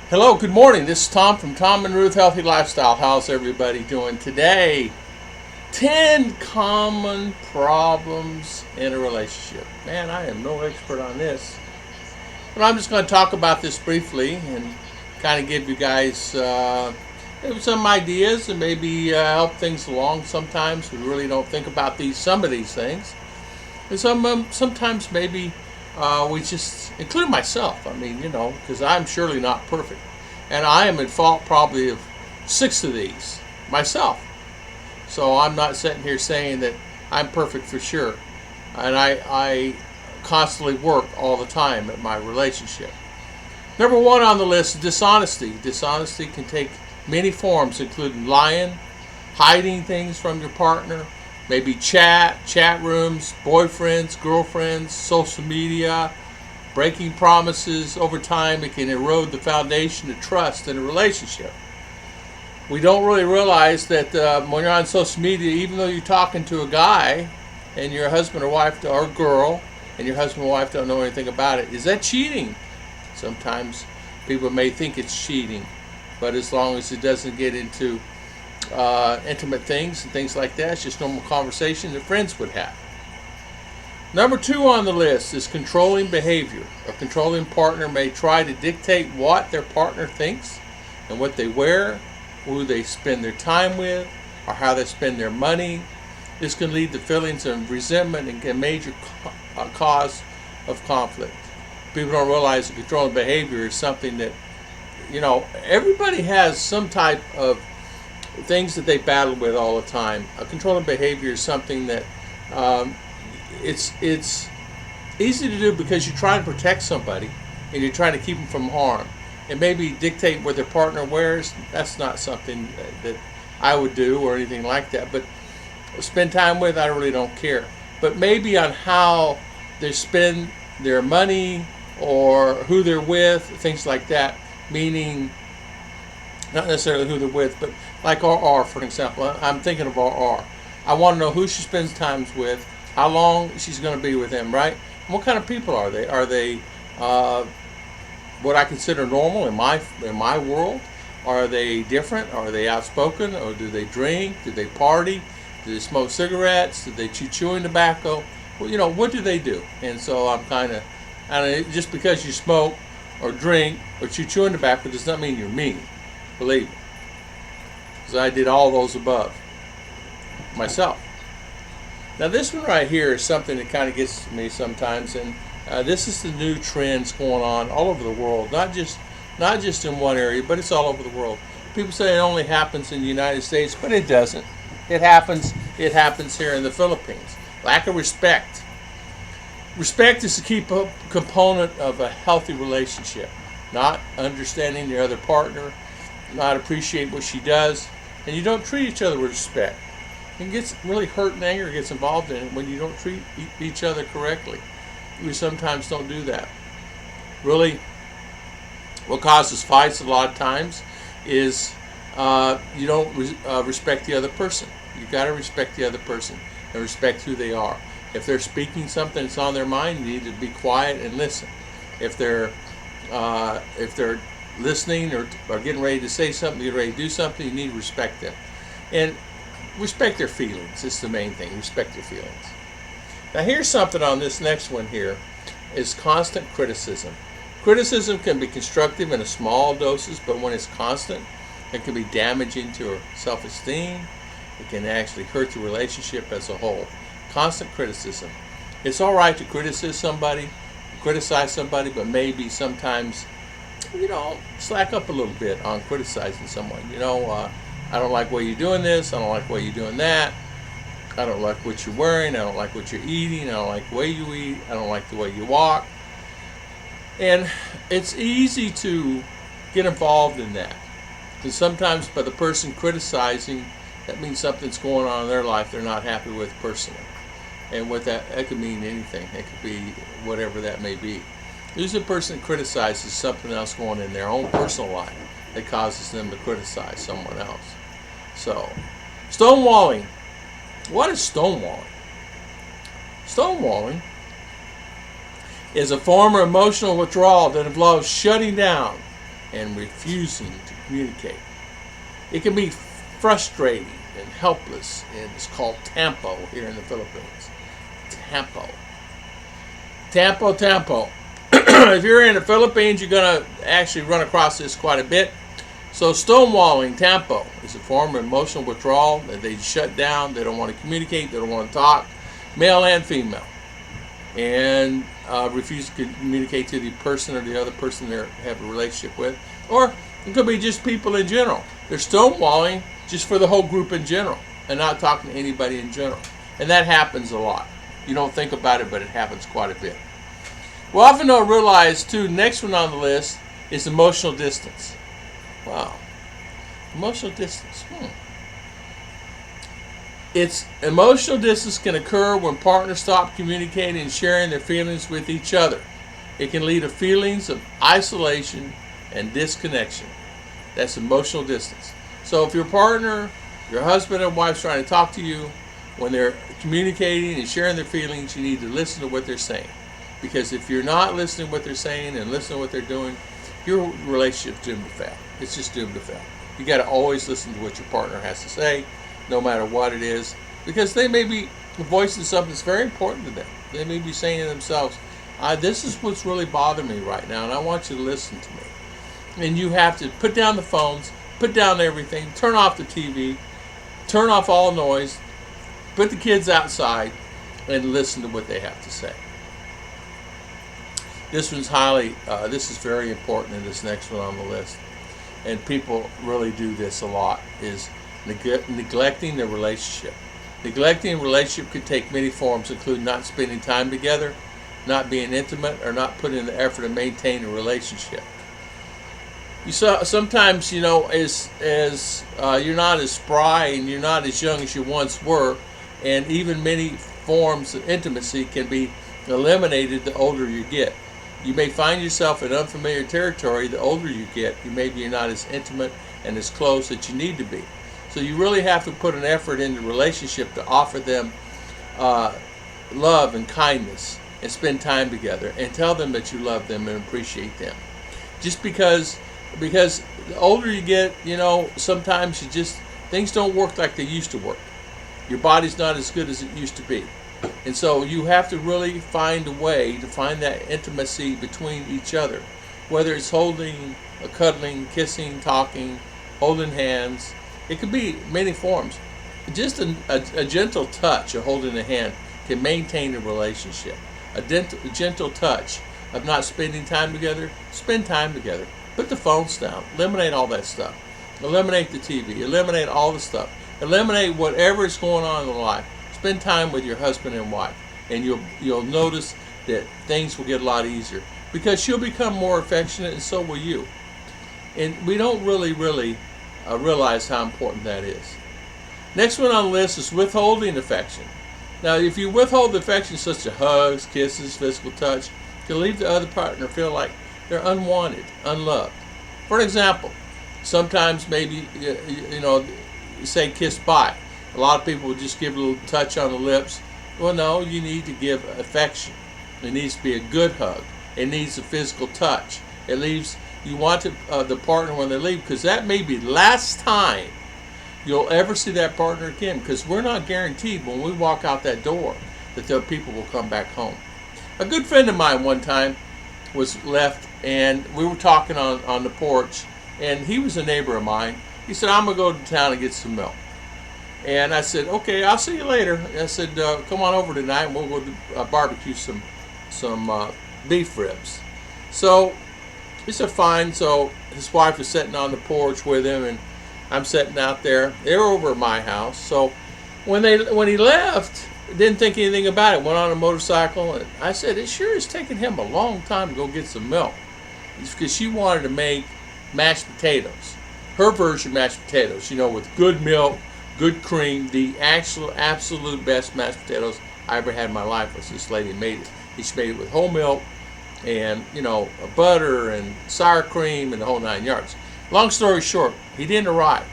Hello, good morning. This is Tom from Tom and Ruth Healthy Lifestyle. How's everybody doing today? 10 common problems in a relationship. Man, I am no expert on this, but I'm just going to talk about this briefly and kind of give you guys maybe some ideas and maybe help things along. Sometimes we really don't think about some of these things. And sometimes maybe we just, including myself, because I'm surely not perfect. And I am at fault probably of 6 of these myself. So I'm not sitting here saying that I'm perfect for sure. And I constantly work all the time at my relationship. Number 1 on the list is dishonesty. Dishonesty can take many forms, including lying, hiding things from your partner, maybe chat rooms, boyfriends, girlfriends, social media, breaking promises. Over time, it can erode the foundation of trust in a relationship. We don't really realize that when you're on social media, even though you're talking to a guy and your husband or wife or girl and your husband or wife don't know anything about it, is that cheating? Sometimes people may think it's cheating, but as long as it doesn't get into intimate things and things like that, it's just normal conversation that friends would have. Number 2 on the list is controlling behavior. A controlling partner may try to dictate what their partner thinks and what they wear, who they spend their time with, or how they spend their money. This can lead to feelings of resentment and a major cause of conflict. People don't realize that controlling behavior is something that, everybody has some type of things that they battle with all the time. A controlling behavior is something that it's easy to do because you're trying to protect somebody and you're trying to keep them from harm. And maybe dictate what their partner wears, that's not something that I would do or anything like that. But spend time with, I really don't care. But maybe on how they spend their money or who they're with, things like that, meaning not necessarily who they're with, but like RR, for example. I'm thinking of RR. I want to know who she spends time with, how long she's going to be with them, right? And what kind of people are they? Are they what I consider normal in my world? Are they different? Are they outspoken? Or do they drink? Do they party? Do they smoke cigarettes? Do they chew chewing tobacco? Well, what do they do? And so just because you smoke or drink or chew chewing tobacco does not mean you're mean. Believe me. Because I did all those above myself. Now this one right here is something that kind of gets to me sometimes, and this is the new trends going on all over the world, not just in one area, but it's all over the world. People say it only happens in the United States, but it doesn't. It happens here in the Philippines. Lack of respect. Respect is a key component of a healthy relationship. Not understanding your other partner, not appreciate what she does, and you don't treat each other with respect. It gets really hurt and anger gets involved in it when you don't treat each other correctly. We sometimes don't do that. Really, what causes fights a lot of times is you don't respect the other person. You got to respect the other person and respect who they are. If they're speaking something that's on their mind, you need to be quiet and listen. If they're listening or getting ready to say something, getting ready to do something, you need to respect them. And respect their feelings. It's the main thing. Respect their feelings. Now here's something on this next one here is constant criticism. Criticism can be constructive in a small doses, but when it's constant, it can be damaging to her self-esteem. It can actually hurt the relationship as a whole. Constant criticism. It's all right to criticize somebody, but maybe sometimes, slack up a little bit on criticizing someone. I don't like the way you're doing this. I don't like the way you're doing that. I don't like what you're wearing. I don't like what you're eating. I don't like the way you eat. I don't like the way you walk. And it's easy to get involved in that. Because sometimes by the person criticizing, that means something's going on in their life they're not happy with personally. And what that could mean anything. It could be whatever that may be. Usually a person that criticizes something else going in their own personal life that causes them to criticize someone else. So, stonewalling. What is stonewalling? Stonewalling is a form of emotional withdrawal that involves shutting down and refusing to communicate. It can be frustrating and helpless, and it's called tampo here in the Philippines. Tampo. Tampo. If you're in the Philippines, you're going to actually run across this quite a bit. So stonewalling, tampo, is a form of emotional withdrawal that they shut down. They don't want to communicate. They don't want to talk, male and female, and refuse to communicate to the person or the other person they have a relationship with. Or it could be just people in general. They're stonewalling just for the whole group in general and not talking to anybody in general. And that happens a lot. You don't think about it, but it happens quite a bit. We often don't realize, too, next one on the list is emotional distance. Wow. Emotional distance. Emotional distance can occur when partners stop communicating and sharing their feelings with each other. It can lead to feelings of isolation and disconnection. That's emotional distance. So if your partner, your husband and wife, is trying to talk to you, when they're communicating and sharing their feelings, you need to listen to what they're saying. Because if you're not listening to what they're saying and listening to what they're doing, your relationship's doomed to fail. It's just doomed to fail. You got to always listen to what your partner has to say, no matter what it is, because they may be voicing something that's very important to them. They may be saying to themselves, this is what's really bothering me right now, and I want you to listen to me. And you have to put down the phones, put down everything, turn off the TV, turn off all noise, put the kids outside, and listen to what they have to say. This is very important in this next one on the list. And people really do this a lot, is neglecting the relationship. Neglecting a relationship could take many forms, including not spending time together, not being intimate, or not putting in the effort to maintain a relationship. Sometimes, as you're not as spry and you're not as young as you once were, and even many forms of intimacy can be eliminated the older you get. You may find yourself in unfamiliar territory the older you get. Maybe you're not as intimate and as close as you need to be. So you really have to put an effort into the relationship to offer them love and kindness and spend time together and tell them that you love them and appreciate them. Just because the older you get, sometimes things don't work like they used to work. Your body's not as good as it used to be. And so you have to really find a way to find that intimacy between each other, whether it's holding, cuddling, kissing, talking, holding hands. It could be many forms. Just a gentle touch of holding a hand can maintain a relationship. A gentle touch of not spending time together, spend time together. Put the phones down. Eliminate all that stuff. Eliminate the TV. Eliminate all the stuff. Eliminate whatever is going on in life. Spend time with your husband and wife, and you'll notice that things will get a lot easier, because she'll become more affectionate, and so will you. And we don't really realize how important that is. Next one on the list is withholding affection. Now, if you withhold affection, such as hugs, kisses, physical touch, it can leave the other partner feel like they're unwanted, unloved. For example, sometimes maybe you say kiss bye. A lot of people will just give a little touch on the lips. Well, no, you need to give affection. It needs to be a good hug. It needs a physical touch. You want the partner when they leave, because that may be the last time you'll ever see that partner again, because we're not guaranteed when we walk out that door that the people will come back home. A good friend of mine one time was left, and we were talking on the porch, and he was a neighbor of mine. He said, I'm going to go to town and get some milk. And I said, okay, I'll see you later. I said, come on over tonight and we'll go barbecue some beef ribs. So he said, fine. So his wife was sitting on the porch with him, and I'm sitting out there. They were over at my house. So when he left, didn't think anything about it. Went on a motorcycle, and I said, it sure is taking him a long time to go get some milk. It's because she wanted to make mashed potatoes. Her version of mashed potatoes, with good milk, good cream. The absolute best mashed potatoes I ever had in my life was this lady made it. She made it with whole milk and, butter and sour cream and the whole 9 yards. Long story short, he didn't arrive.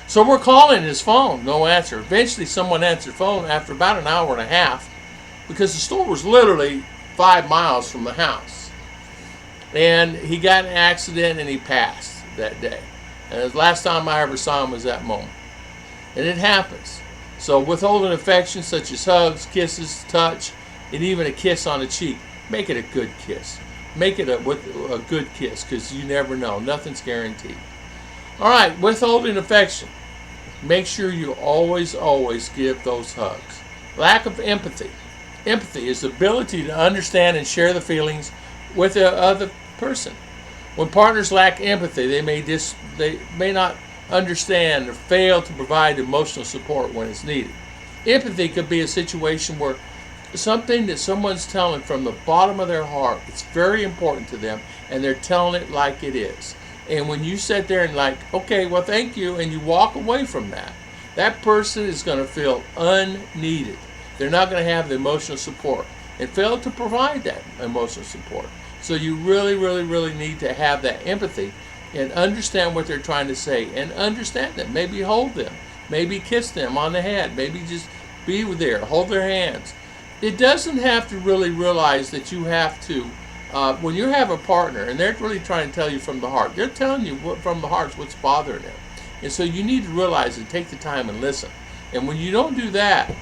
So we're calling his phone, no answer. Eventually someone answered the phone after about an hour and a half, because the store was literally 5 miles from the house. And he got in an accident and he passed that day. And the last time I ever saw him was that moment. And it happens. So withholding affection such as hugs, kisses, touch, and even a kiss on the cheek, make it a good kiss. Make it a good kiss, because you never know. Nothing's guaranteed. All right, withholding affection. Make sure you always give those hugs. Lack of empathy. Empathy is the ability to understand and share the feelings with the other person. When partners lack empathy, they may not understand or fail to provide emotional support when it's needed. Empathy could be a situation where something that someone's telling from the bottom of their heart, it's very important to them, and they're telling it like it is. And when you sit there and like, okay, well, thank you, and you walk away from that, that person is going to feel unneeded. They're not going to have the emotional support and fail to provide that emotional support. So you really need to have that empathy and understand what they're trying to say and understand them. Maybe hold them. Maybe kiss them on the head. Maybe just be there. Hold their hands. It doesn't have to really realize that you have to, when you have a partner and they're really trying to tell you from the heart, they're telling you from the heart what's bothering them. And so you need to realize and take the time and listen. And when you don't do that,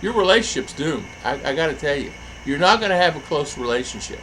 your relationship's doomed. I got to tell you, you're not going to have a close relationship.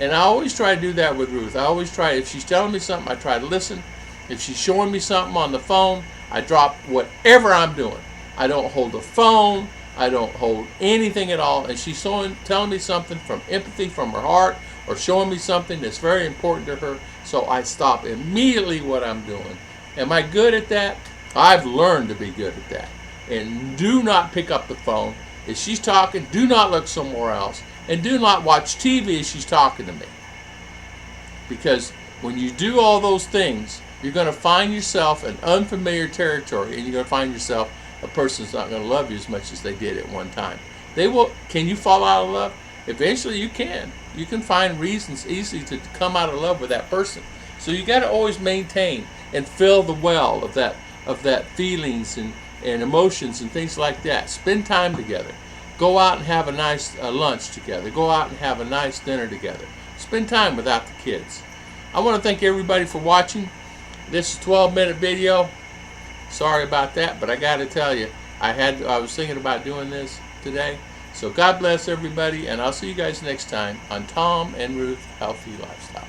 And I always try to do that with Ruth. I always try, if she's telling me something, I try to listen. If she's showing me something on the phone, I drop whatever I'm doing. I don't hold the phone. I don't hold anything at all. And she's telling me something from empathy, from her heart, or showing me something that's very important to her. So I stop immediately what I'm doing. Am I good at that? I've learned to be good at that. And do not pick up the phone. If she's talking, do not look somewhere else. And do not watch TV as she's talking to me. Because when you do all those things, you're going to find yourself in unfamiliar territory, and you're going to find yourself a person's not going to love you as much as they did at one time. They will. Can you fall out of love? Eventually you can. You can find reasons easily to come out of love with that person. So you got to always maintain and fill the well of that feelings and emotions and things like that. Spend time together. Go out and have a nice lunch together. Go out and have a nice dinner together. Spend time without the kids. I want to thank everybody for watching. This is a 12-minute video. Sorry about that, but I got to tell you, I was thinking about doing this today. So God bless everybody, and I'll see you guys next time on Tom and Ruth Healthy Lifestyle.